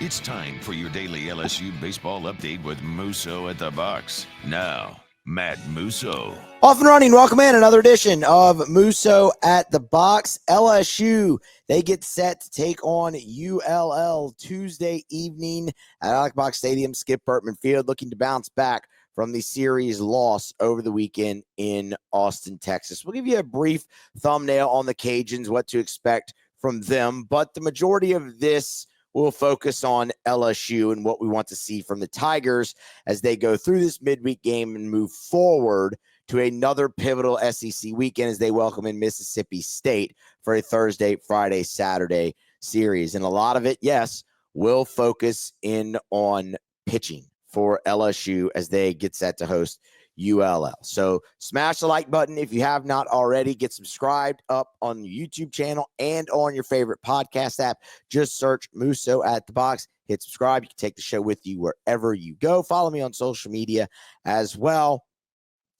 It's time for your daily LSU baseball update with Musso at the box. Now, Matt Musso. Off and running. Welcome in another edition of Musso at the box. LSU, they get set to take on ULL Tuesday evening at Alec Box Stadium, Skip Bertman Field, looking to bounce back from the series loss over the weekend in Austin, Texas. We'll give you a brief thumbnail on the Cajuns, what to expect from them, but the majority of this will focus on LSU and what we want to see from the Tigers as they go through this midweek game and move forward to another pivotal SEC weekend as they welcome in Mississippi State for a Thursday, Friday, Saturday series. And a lot of it, yes, will focus in on pitching for LSU as they get set to host ULL. So smash the like button if you have not already. Get subscribed up on the YouTube channel and on your favorite podcast app. Just search Musso at the box. Hit subscribe. You can take the show with you wherever you go. Follow me on social media as well.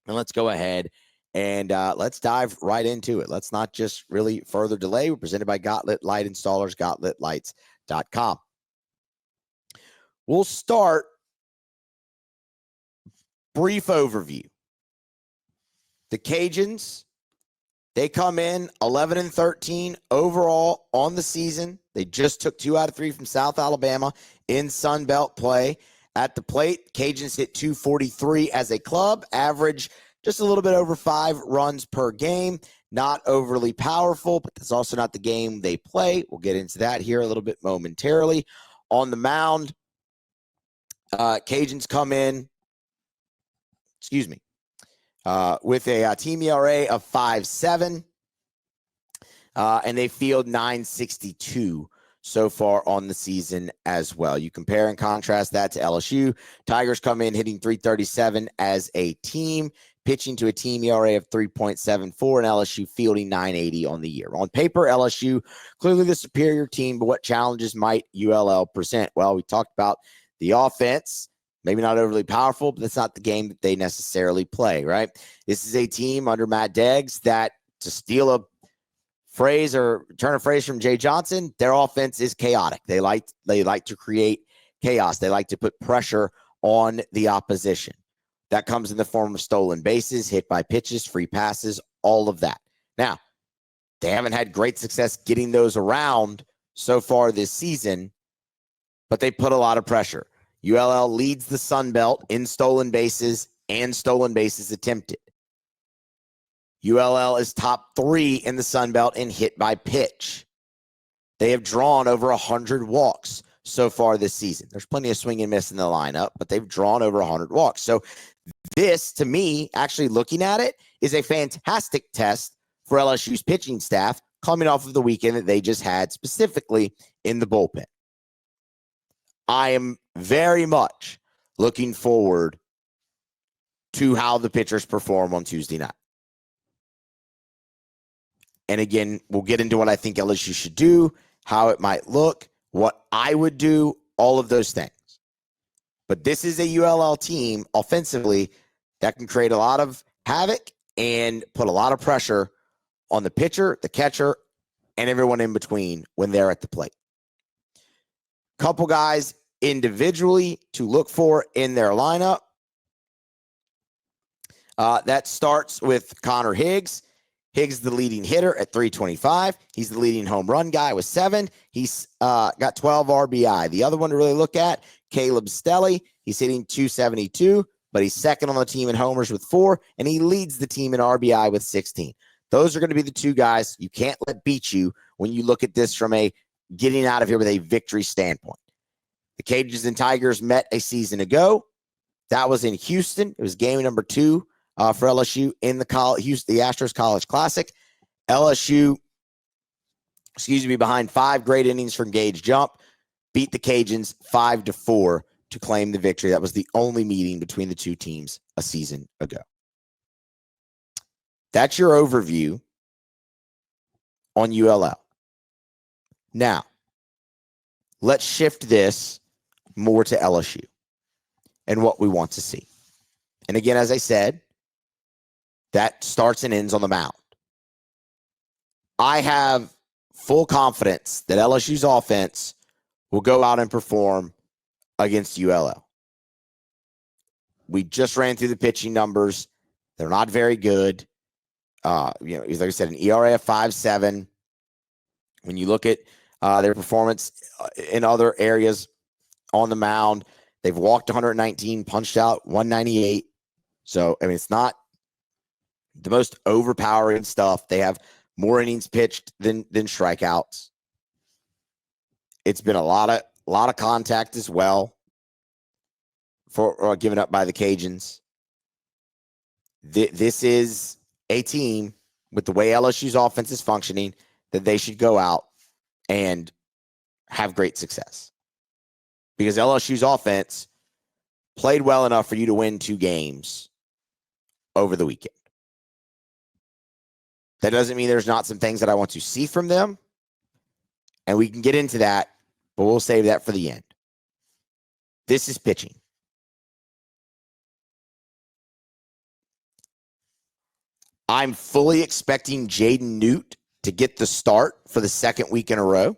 And let's go ahead and let's dive right into it. Let's not just really further delay. We're presented by Gauntlet Light Installers, gauntletlights.com. We'll start. Brief overview. The Cajuns, they come in 11-13 overall on the season. They just took 2 out of 3 from South Alabama in Sun Belt play. At the plate, Cajuns hit 243 as a club, average just a little bit over 5 runs per game. Not overly powerful, but that's also not the game they play. We'll get into that here a little bit momentarily. On the mound, Cajuns come in, with a team ERA of 5.7, and they field 962 so far on the season as well. You compare and contrast that to LSU. Tigers come in hitting 337 as a team, pitching to a team ERA of 3.74, and LSU fielding 980 on the year. On paper, LSU clearly the superior team, but what challenges might ULL present? Well, we talked about the offense. Maybe not overly powerful, but that's not the game that they necessarily play, right? This is a team under Matt Deggs that, to steal a phrase or turn a phrase from Jay Johnson, their offense is chaotic. They like to create chaos. They like to put pressure on the opposition. That comes in the form of stolen bases, hit by pitches, free passes, all of that. Now, they haven't had great success getting those around so far this season, but they put a lot of pressure. ULL leads the Sun Belt in stolen bases and stolen bases attempted. ULL is top 3 in the Sun Belt in hit by pitch. They have drawn over 100 walks so far this season. There's plenty of swing and miss in the lineup, but they've drawn over 100 walks. So this, to me, actually looking at it, is a fantastic test for LSU's pitching staff coming off of the weekend that they just had, specifically in the bullpen. I am very much looking forward to how the pitchers perform on Tuesday night. And again, we'll get into what I think LSU should do, how it might look, what I would do, all of those things. But this is a ULL team offensively that can create a lot of havoc and put a lot of pressure on the pitcher, the catcher, and everyone in between when they're at the plate. Couple guys individually to look for in their lineup. That starts with Connor Higgs. Higgs, the leading hitter at 325. He's the leading home run guy with 7. He's got 12 RBI. The other one to really look at, Caleb Stelly. He's hitting 272, but he's second on the team in homers with 4, and he leads the team in RBI with 16. Those are going to be the 2 guys you can't let beat you when you look at this from a getting out of here with a victory standpoint. The Cajuns and Tigers met a season ago. That was in Houston. It was game number 2 for LSU in the Astros College Classic. LSU, behind 5 great innings from Gage Jump, beat the Cajuns 5-4 to claim the victory. That was the only meeting between the 2 teams a season ago. That's your overview on ULL. Now, let's shift this more to LSU and what we want to see. And again, as I said, that starts and ends on the mound. I have full confidence that LSU's offense will go out and perform against ULL. We just ran through the pitching numbers. They're not very good. Like I said, an ERA of 5.7. When you look at their performance in other areas on the mound, they've walked 119, punched out 198. So, I mean, it's not the most overpowering stuff. They have more innings pitched than strikeouts. It's been a lot of contact as well for given up by the Cajuns. This is a team with the way LSU's offense is functioning that they should go out and have great success, because LSU's offense played well enough for you to win 2 games over the weekend. That doesn't mean there's not some things that I want to see from them, and we can get into that, but we'll save that for the end. This is pitching. I'm fully expecting Jaden Newt to get the start for the second week in a row.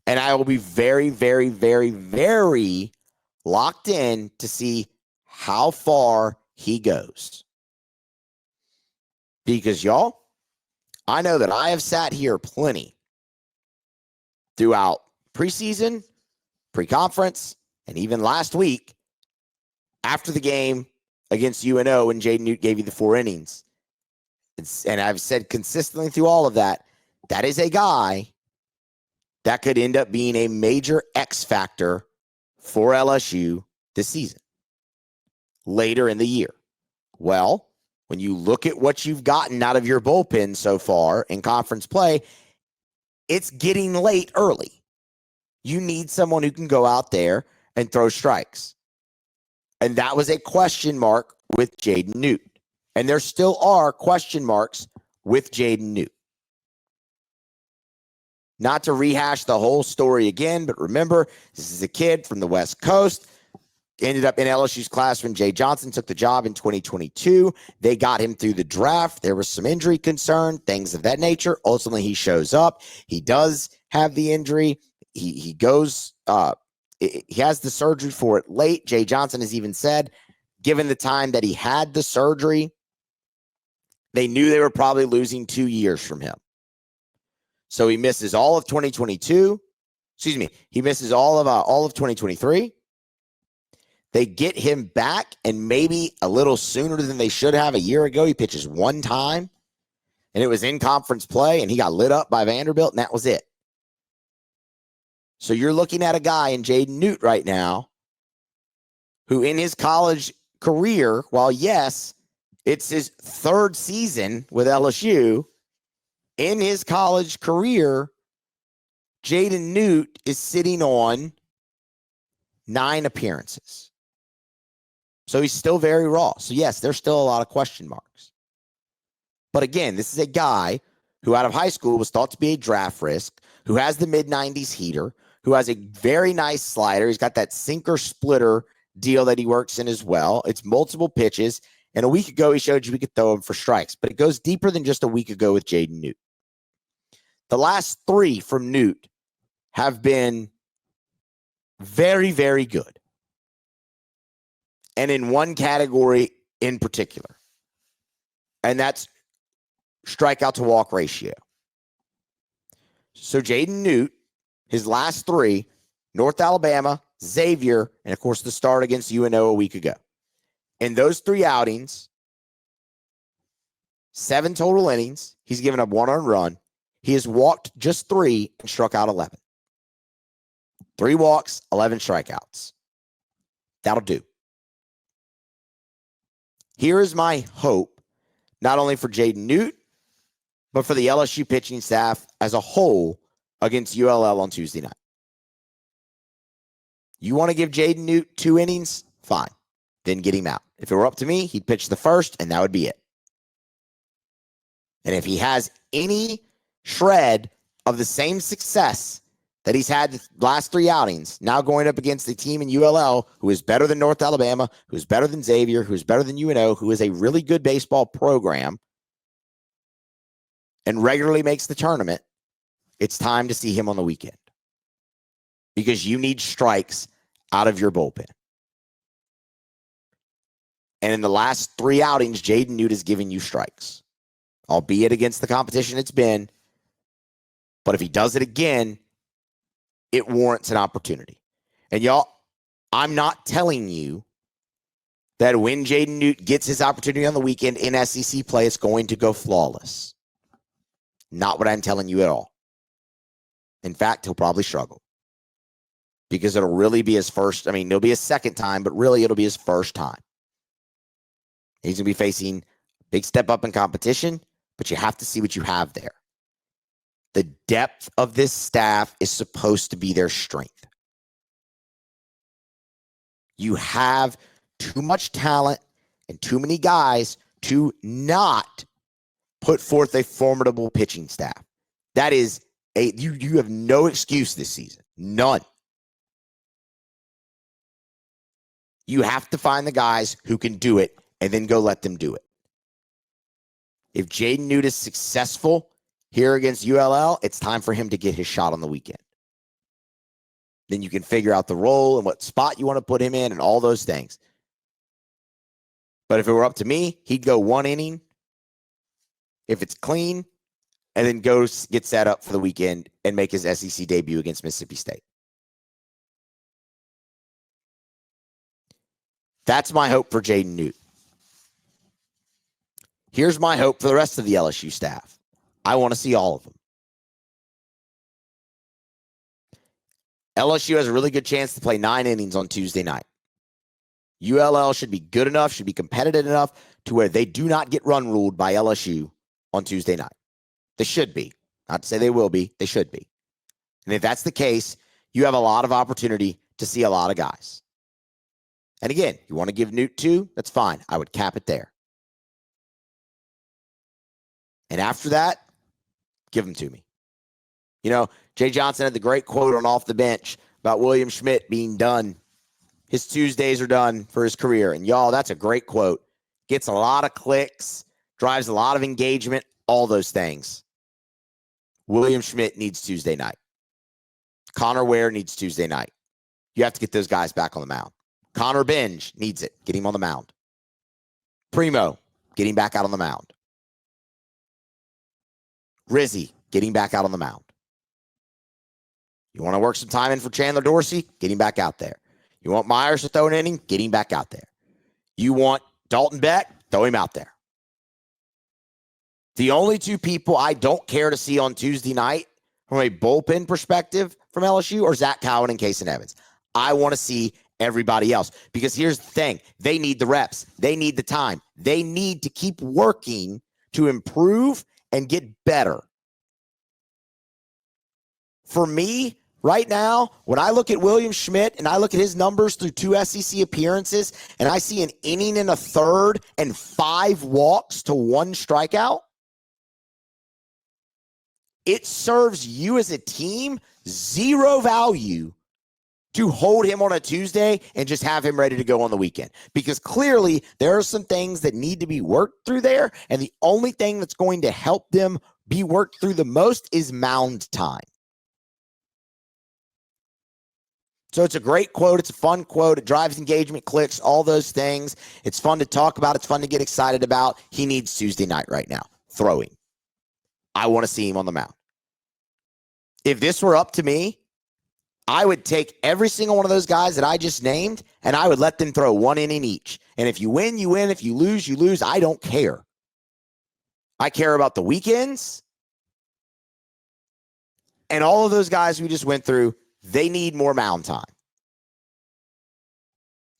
And I will be very, very, very, very locked in to see how far he goes. Because, y'all, I know that I have sat here plenty throughout preseason, pre-conference, and even last week after the game against UNO when Jaden Newt gave you the 4 innings. And I've said consistently through all of that, that is a guy that could end up being a major X factor for LSU this season, later in the year. Well, when you look at what you've gotten out of your bullpen so far in conference play, it's getting late early. You need someone who can go out there and throw strikes. And that was a question mark with Jaden Newt. And there still are question marks with Jaden Newt. Not to rehash the whole story again, but remember, this is a kid from the West Coast. Ended up in LSU's class when Jay Johnson took the job in 2022. They got him through the draft. There was some injury concern, things of that nature. Ultimately, he shows up. He does have the injury. He goes, he has the surgery for it late. Jay Johnson has even said, given the time that he had the surgery, they knew they were probably losing 2 years from him. So he misses all of 2022. Excuse me. He misses all of 2023. They get him back, and maybe a little sooner than they should have. A year ago, he pitches 1 time, and it was in conference play, and he got lit up by Vanderbilt, and that was it. So you're looking at a guy in Jaden Newt right now who in his college career, while yes, it's his 3rd season with LSU, in his college career, Jaden Newt is sitting on 9 appearances. So he's still very raw. So yes, there's still a lot of question marks. But again, this is a guy who out of high school was thought to be a draft risk, who has the mid-90s heater, who has a very nice slider. He's got that sinker splitter deal that he works in as well. It's multiple pitches. And a week ago, he showed you we could throw him for strikes. But it goes deeper than just a week ago with Jaden Newt. The last 3 from Newt have been very, very good. And in one category in particular. And that's strikeout to walk ratio. So Jaden Newt, his last 3, North Alabama, Xavier, and of course the start against UNO a week ago. In those 3 outings, 7 total innings, he's given up 1 earned run. He has walked just 3 and struck out 11. 3 walks, 11 strikeouts. That'll do. Here is my hope, not only for Jaden Newt, but for the LSU pitching staff as a whole against ULL on Tuesday night. You want to give Jaden Newt 2 innings? Fine. Then get him out. If it were up to me, he'd pitch the first, and that would be it. And if he has any shred of the same success that he's had the last 3 outings, now going up against the team in ULL who is better than North Alabama, who is better than Xavier, who is better than UNO, who is a really good baseball program and regularly makes the tournament, it's time to see him on the weekend. because you need strikes out of your bullpen. And in the last 3 outings, Jaden Newt has given you strikes, albeit against the competition it's been. But if he does it again, it warrants an opportunity. And y'all, I'm not telling you that when Jaden Newt gets his opportunity on the weekend in SEC play, it's going to go flawless. Not what I'm telling you at all. In fact, he'll probably struggle because it'll really be his first. I mean, it'll be his second time, but really it'll be his first time. He's going to be facing a big step up in competition, but you have to see what you have there. The depth of this staff is supposed to be their strength. You have too much talent and too many guys to not put forth a formidable pitching staff. That is you have no excuse this season. None. You have to find the guys who can do it and then go let them do it. If Jaden Newt is successful here against ULL, it's time for him to get his shot on the weekend. Then you can figure out the role and what spot you want to put him in and all those things. But if it were up to me, he'd go 1 inning if it's clean and then go get set up for the weekend and make his SEC debut against Mississippi State. That's my hope for Jaden Newt. Here's my hope for the rest of the LSU staff. I want to see all of them. LSU has a really good chance to play 9 innings on Tuesday night. ULL should be good enough, should be competitive enough to where they do not get run ruled by LSU on Tuesday night. They should be. Not to say they will be. They should be. And if that's the case, you have a lot of opportunity to see a lot of guys. And again, you want to give Newt 2, that's fine. I would cap it there. And after that, give them to me. You know, Jay Johnson had the great quote on Off the Bench about William Schmidt being done. His Tuesdays are done for his career. And y'all, that's a great quote. Gets a lot of clicks, drives a lot of engagement, all those things. William Schmidt needs Tuesday night. Connor Ware needs Tuesday night. You have to get those guys back on the mound. Connor Binge needs it. Get him on the mound. Primo, get him back out on the mound. Rizzy, get him back out on the mound. You want to work some time in for Chandler Dorsey? Get him back out there. You want Myers to throw an inning? Get him back out there. You want Dalton Beck? Throw him out there. The only 2 people I don't care to see on Tuesday night from a bullpen perspective from LSU are Zach Cowan and Kason Evans. I want to see everybody else because here's the thing. They need the reps. They need the time. They need to keep working to improve and get better. For me, right now, when I look at William Schmidt and I look at his numbers through 2 SEC appearances and I see an inning and a third and 5 walks to 1 strikeout, it serves you as a team 0 value to hold him on a Tuesday and just have him ready to go on the weekend. Because clearly there are some things that need to be worked through there, and the only thing that's going to help them be worked through the most is mound time. So it's a great quote. It's a fun quote. It drives engagement, clicks, all those things. It's fun to talk about. It's fun to get excited about. He needs Tuesday night right now. Throwing. I want to see him on the mound. If this were up to me, I would take every single one of those guys that I just named, and I would let them throw 1 inning each. And if you win, you win. If you lose, you lose. I don't care. I care about the weekends. And all of those guys we just went through, they need more mound time.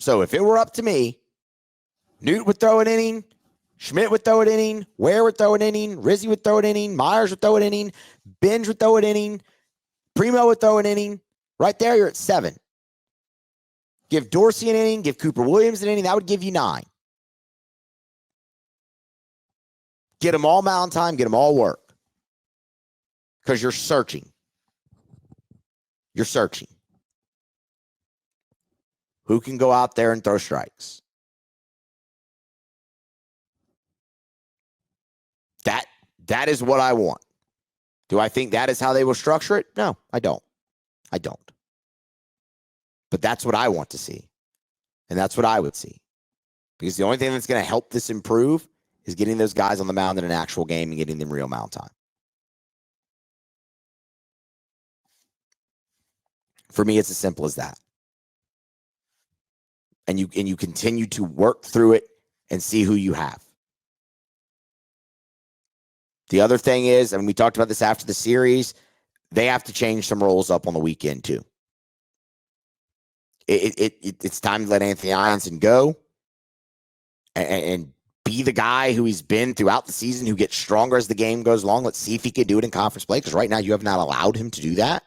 So if it were up to me, Newt would throw an inning, Schmidt would throw an inning, Ware would throw an inning, Rizzy would throw an inning, Myers would throw an inning, Binge would throw an inning, Primo would throw an inning. Right there, you're at 7. Give Dorsey an inning, give Cooper Williams an inning, that would give you 9. Get them all mound time, get them all work. Because you're searching. You're searching. Who can go out there and throw strikes? That is what I want. Do I think that is how they will structure it? No, I don't. I don't. But that's what I want to see. And that's what I would see. Because the only thing that's going to help this improve is getting those guys on the mound in an actual game and getting them real mound time. For me, it's as simple as that. And you continue to work through it and see who you have. The other thing is, and we talked about this after the series, they have to change some roles up on the weekend too. It's time to let Anthony Ianson go and be the guy who he's been throughout the season, who gets stronger as the game goes along. Let's see if he can do it in conference play, because right now you have not allowed him to do that.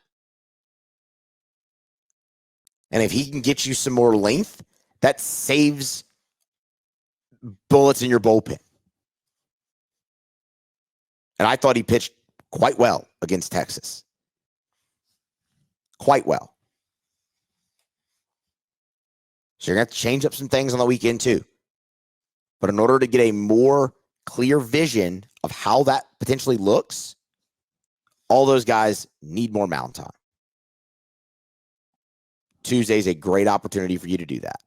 And if he can get you some more length, that saves bullets in your bullpen. And I thought he pitched quite well against Texas. Quite well. So you're going to have to change up some things on the weekend too. But in order to get a more clear vision of how that potentially looks, all those guys need more mound time. Tuesday's a great opportunity for you to do that.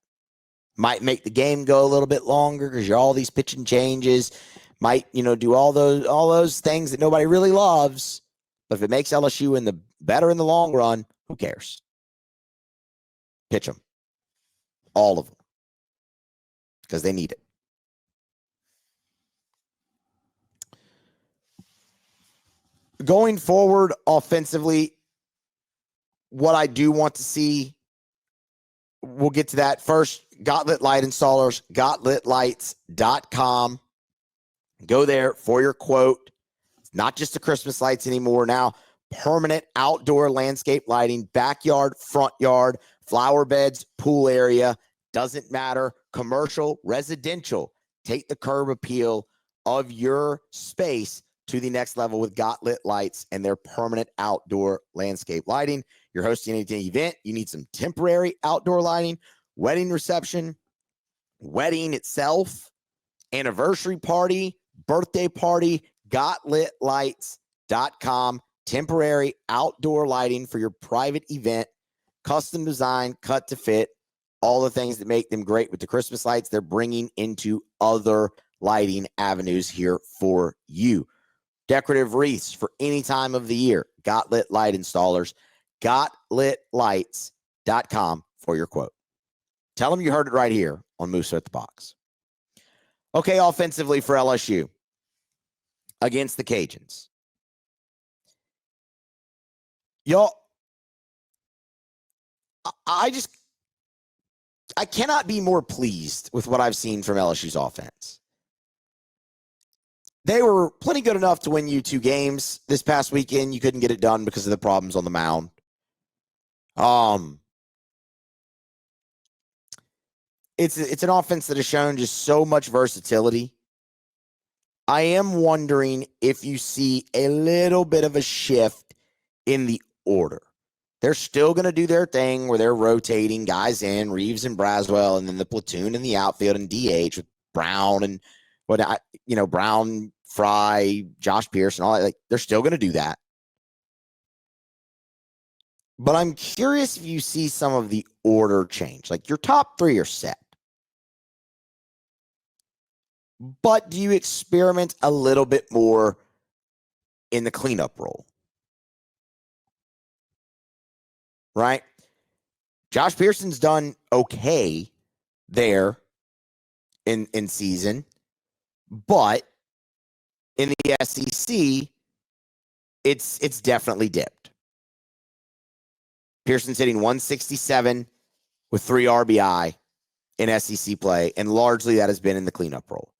Might make the game go a little bit longer because you're all these pitching changes. Might, do all those things that nobody really loves. But if it makes LSU better in the long run, who cares? Pitch them. All of them. Because they need it. Going forward offensively, what I do want to see, we'll get to that. First, Gauntlet Light Installers, gauntletlights.com. Go there for your quote. It's not just the Christmas lights anymore. Now, permanent outdoor landscape lighting, backyard, front yard, flower beds, pool area, doesn't matter. Commercial, residential. Take the curb appeal of your space to the next level with Gauntlet Lights and their permanent outdoor landscape lighting. You're hosting an event, you need some temporary outdoor lighting, wedding reception, wedding itself, anniversary party, birthday party, gauntletlights.com. Temporary outdoor lighting for your private event, custom design, cut to fit, all the things that make them great with the Christmas lights. They're bringing into other lighting avenues here for you. Decorative wreaths for any time of the year. Gauntlet Light Installers. Gauntletlights.com for your quote. Tell them you heard it right here on Musso at the Box. Okay, offensively for LSU against the Cajuns. Y'all, I cannot be more pleased with what I've seen from LSU's offense. They were plenty good enough to win you 2 games this past weekend. You couldn't get it done because of the problems on the mound. It's an offense that has shown just so much versatility. I am wondering if you see a little bit of a shift in the order. They're still going to do their thing where they're rotating guys in, Reeves and Braswell, and then the platoon in the outfield and DH with Brown and Brown, Fry, Josh Pierce, and all that. Like, they're still going to do that. But I'm curious if you see some of the order change. Like, your top 3 are set. But do you experiment a little bit more in the cleanup role? Right? Josh Pearson's done okay there in season, but in the SEC, it's definitely dipped. Pearson's hitting 167 with 3 RBI in SEC play, and largely that has been in the cleanup role.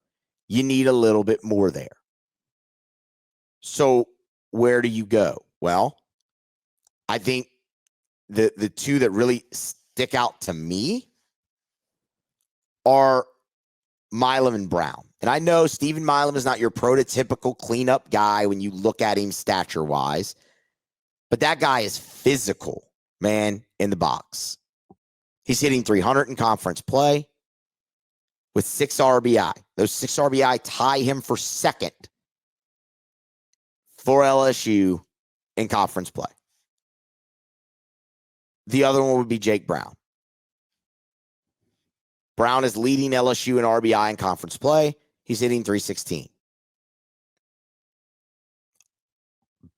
You need a little bit more there. So where do you go? Well, I think the 2 that really stick out to me are Milam and Brown. And I know Stephen Milam is not your prototypical cleanup guy when you look at him stature-wise, but that guy is physical, man, in the box. He's hitting 300 in conference play with 6 RBI. Those 6 RBI tie him for second for LSU in conference play. The other one would be Jake Brown. Brown is leading LSU in RBI in conference play. He's hitting .316.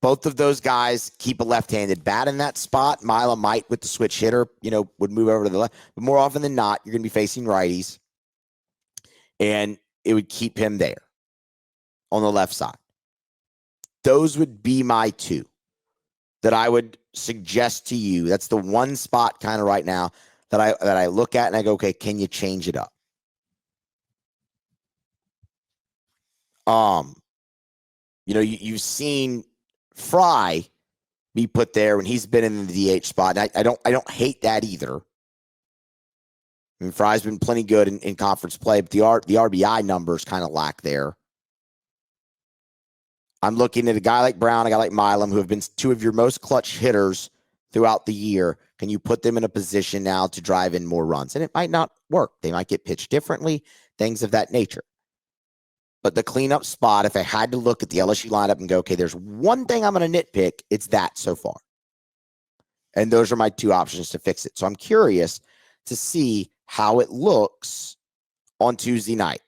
Both of those guys keep a left-handed bat in that spot. Mila might, with the switch hitter, would move over to the left. But more often than not, you're going to be facing righties. And it would keep him there on the left side. Those would be my two that I would suggest to you. That's the one spot kind of right now that I look at and I go, okay, can you change it up? You've seen Fry be put there when he's been in the DH spot. And I don't hate that either. I mean, Fry's been plenty good in conference play, but the RBI numbers kind of lack there. I'm looking at a guy like Brown, a guy like Milam, who have been two of your most clutch hitters throughout the year. Can you put them in a position now to drive in more runs? And it might not work. They might get pitched differently, things of that nature. But the cleanup spot, if I had to look at the LSU lineup and go, okay, there's one thing I'm going to nitpick, it's that so far. And those are my two options to fix it. So I'm curious to see how it looks on Tuesday night.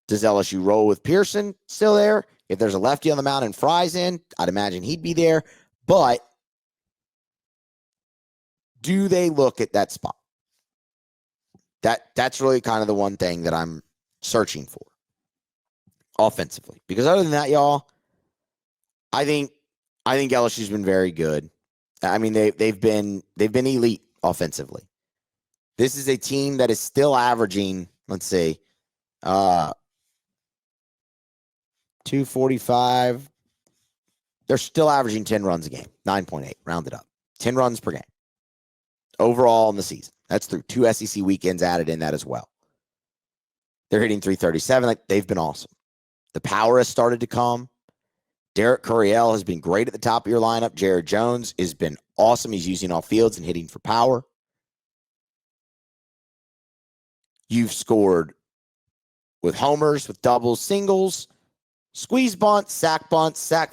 Does LSU roll with Pearson still there? If there's a lefty on the mound and Fry's in, I'd imagine he'd be there. But do they look at that spot? That's really kind of the one thing that I'm searching for offensively. Because other than that, y'all, I think LSU's been very good. I mean, they've been elite offensively. This is a team that is still averaging, let's see, 245. They're still averaging 10 runs a game, 9.8, rounded up. 10 runs per game overall in the season. That's through 2 SEC weekends added in that as well. They're hitting .337. Like, they've been awesome. The power has started to come. Derek Curiel has been great at the top of your lineup. Jared Jones has been awesome. He's using all fields and hitting for power. You've scored with homers, with doubles, singles, squeeze bunts, sack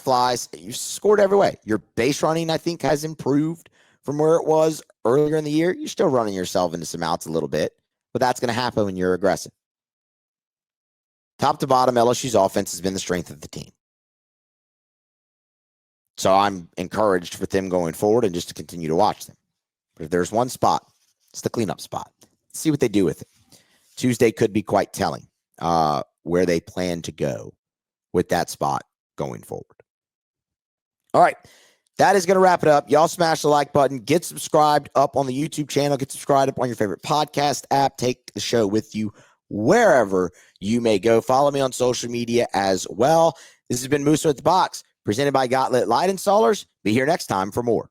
flies. You've scored every way. Your base running, I think, has improved from where it was earlier in the year. You're still running yourself into some outs a little bit, but that's going to happen when you're aggressive. Top to bottom, LSU's offense has been the strength of the team. So I'm encouraged for them going forward and just to continue to watch them. But if there's one spot, it's the cleanup spot. Let's see what they do with it. Tuesday could be quite telling where they plan to go with that spot going forward. All right. That is going to wrap it up. Y'all smash the like button. Get subscribed up on the YouTube channel. Get subscribed up on your favorite podcast app. Take the show with you wherever you may go. Follow me on social media as well. This has been Musso at the Box, presented by Gauntlet Light Installers. Be here next time for more.